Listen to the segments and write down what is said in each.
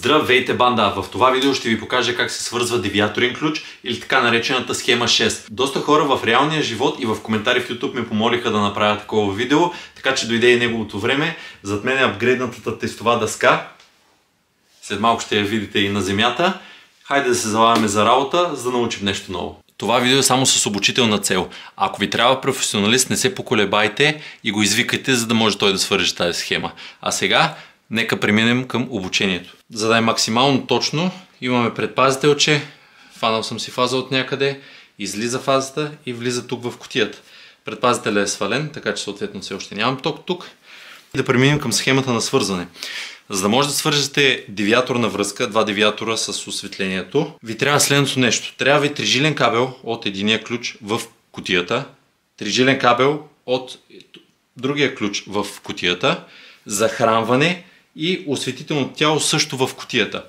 Здравейте, банда! В това видео ще ви покажа как се свързва девиаторен ключ или така наречената схема 6. Доста хора в реалния живот и в коментари в YouTube ме помолиха да направя такова видео, така че дойде и неговото време. Зад мен е апгрейднатата тестова дъска. След малко ще я видите и на земята. Хайде да се залавяме за работа, за да научим нещо ново. Това видео е само с обучителна цел. Ако ви трябва професионалист, не се поколебайте и го извикайте, за да може той да свърже тази схема. А сега нека преминем към обучението. За да е максимално точно, имаме предпазителче, фанал съм си фаза от някъде, излиза фазата и влиза тук в кутията. Предпазителят е свален, така че съответно все още нямам ток тук. Да преминем към схемата на свързване. За да може да свържете девиаторна връзка, два девиатора с осветлението, ви трябва следното нещо. Трябва ви трижилен кабел от единия ключ в кутията, трижилен кабел от другия ключ в кутията, захранване и осветително тяло също в кутията.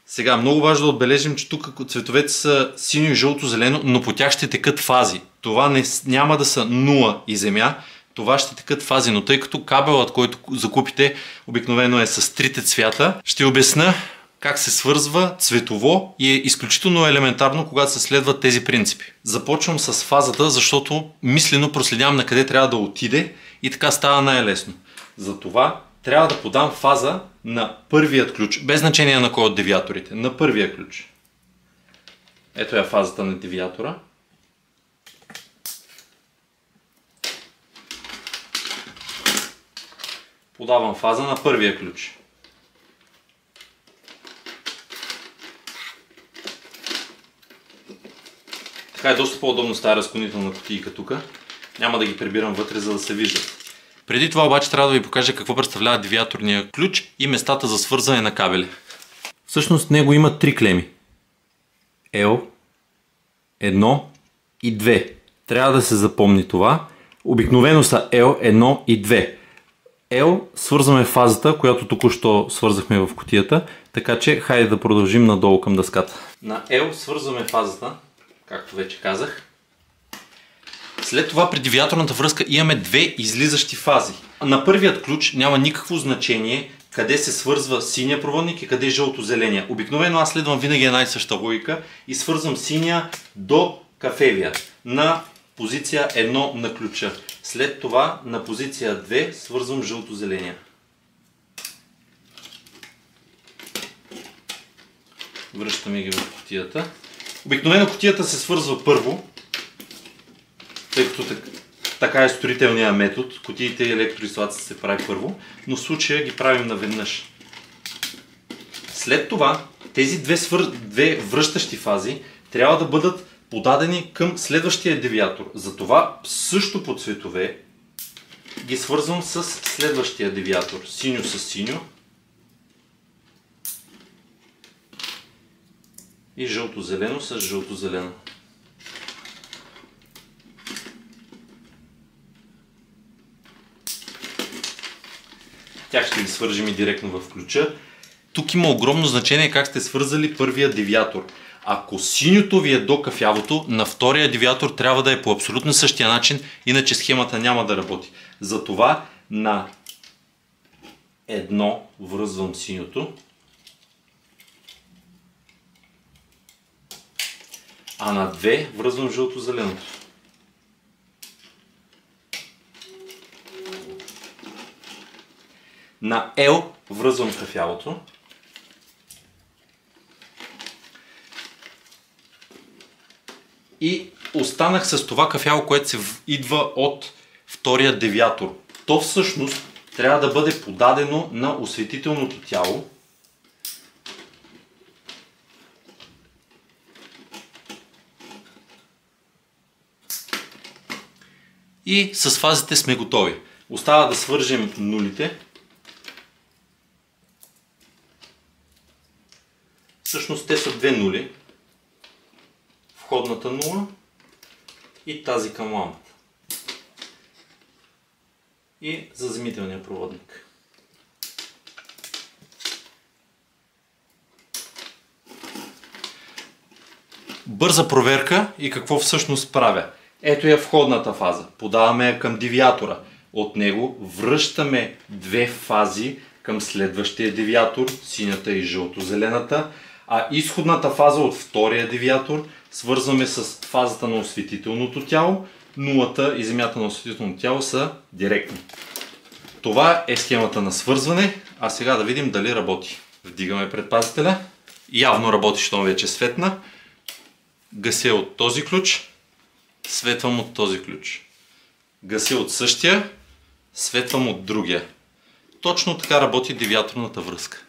Сега, много важно да отбележим, че тук цветовете са синьо и жълто зелено, но по тях ще текат фази. Това няма да са 0 и земя, това ще текат фази, но тъй като кабелът, който закупите, обикновено е с трите цвята, ще обясня как се свързва цветово и е изключително елементарно, когато се следват тези принципи. Започвам с фазата, защото мислено проследявам на къде трябва да отиде и така става най-лесно. Затова трябва да подам фаза на първият ключ, без значение на кой от девиаторите, на първия ключ. Ето е фазата на девиатора. Подавам фаза на първия ключ. Така е доста по-удобно с тази разклонителна кутийка тук. Няма да ги прибирам вътре, за да се виждат. Преди това обаче трябва да ви покажа какво представлява девиаторния ключ и местата за свързване на кабели. Всъщност него има три клеми. L, 1 и 2. Трябва да се запомни това. Обикновено са L, 1 и 2. L свързваме фазата, която току-що свързахме в кутията, така че хайде да продължим надолу към дъската. На L свързваме фазата, както вече казах. След това при девиаторната връзка имаме две излизащи фази. На първият ключ няма никакво значение къде се свързва синия проводник и къде е жълто-зеления. Обикновено аз следвам винаги една и съща логика и свързвам синия до кафевия на позиция 1 на ключа. След това на позиция 2 свързвам жълто-зеления. Връщаме ги в кутията. Обикновено кутията се свързва първо, тъй като така е строителният метод. Кутиите и електроизолацията се прави първо, но в случая ги правим наведнъж. След това тези две връщащи фази трябва да бъдат подадени към следващия девиатор. Затова също по цветове ги свързвам с следващия девиатор. Синьо с синьо и жълто-зелено с жълто-зелено. Тях ще ги свържим и директно в ключа. Тук има огромно значение как сте свързали първия девиатор. Ако синьото ви е до кафявото, на втория девиатор трябва да е по абсолютно същия начин, иначе схемата няма да работи. Затова на 1 връзвам синьото, а на 2 връзвам жълто-зеленото. На L връзвам кафявото. И останах с това кафяло, което се идва от втория девиатор. То всъщност трябва да бъде подадено на осветителното тяло. И с фазите сме готови. Остава да свържем нулите. Всъщност те са две нули. Входната нула и тази към лампата. И заземителния проводник. Бърза проверка и какво всъщност правя. Ето е входната фаза. Подаваме я към девиатора. От него връщаме две фази към следващия девиатор, синята и жълто-зелената, а изходната фаза от втория девиатор свързваме с фазата на осветителното тяло, нулата и земята на осветителното тяло са директни. Това е схемата на свързване, а сега да видим дали работи. Вдигаме предпазителя, явно работи, щом вече светна. Гася от този ключ, светвам от този ключ. Гася от същия, светвам от другия. Точно така работи девиаторната връзка.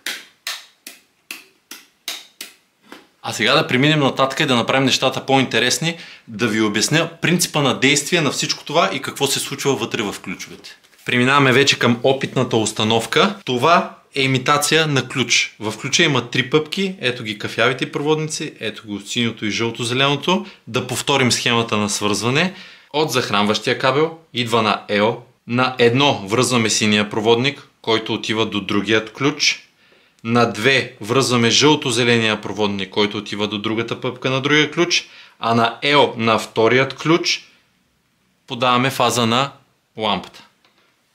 А сега да преминем нататък и да направим нещата по-интересни, да ви обясня принципа на действие на всичко това и какво се случва вътре в ключовете. Преминаваме вече към опитната установка. Това е имитация на ключ. В ключа има 3 пъпки, ето ги кафявите проводници, ето го синьото и жълто-зеленото. Да повторим схемата на свързване. От захранващия кабел идва на EO. На едно връзваме синия проводник, който отива до другият ключ. На 2 връзваме жълто-зеления проводник, който отива до другата пъпка на другия ключ. А на EO, на вторият ключ, подаваме фаза на лампата.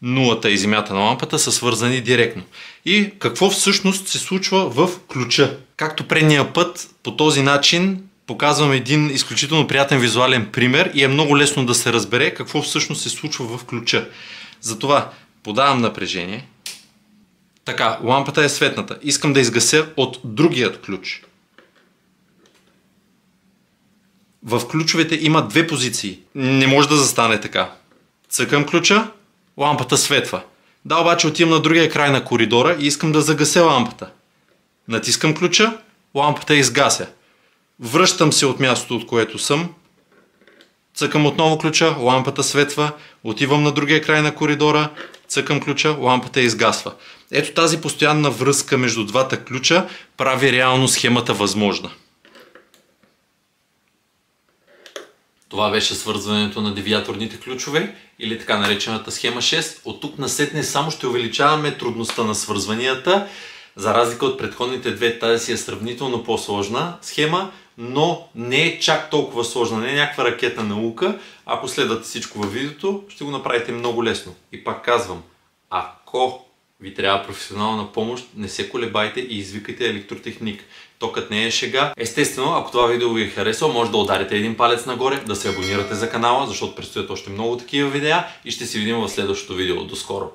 Нулата и земята на лампата са свързани директно. И какво всъщност се случва в ключа? Както предния път, по този начин показвам един изключително приятен визуален пример и е много лесно да се разбере какво всъщност се случва в ключа. Затова подавам напрежение. Така, лампата е светната. Искам да изгася от другият ключ. В ключовете има 2 позиции. Не може да застане така. Цъкам ключа, лампата светва. Да, обаче отивам на другия край на коридора и искам да загася лампата. Натискам ключа, лампата изгася. Връщам се от мястото, от което съм. Цъкам отново ключа, лампата светва. Отивам на другия край на коридора. Цъкам ключа, лампата изгасва. Ето тази постоянна връзка между двата ключа прави реално схемата възможна. Това беше свързването на девиаторните ключове или така наречената схема 6. От тук насетне само ще увеличаваме трудността на свързванията. За разлика от предходните две, тази си е сравнително по-сложна схема, но не е чак толкова сложна, не е някаква ракетна наука. Ако следвате всичко във видеото, ще го направите много лесно. И пак казвам, ако ви трябва професионална помощ, не се колебайте и извикайте електротехник. Токът не е шега. Естествено, ако това видео ви е харесало, може да ударите един палец нагоре, да се абонирате за канала, защото предстоят още много такива видеа и ще се видим в следващото видео. До скоро!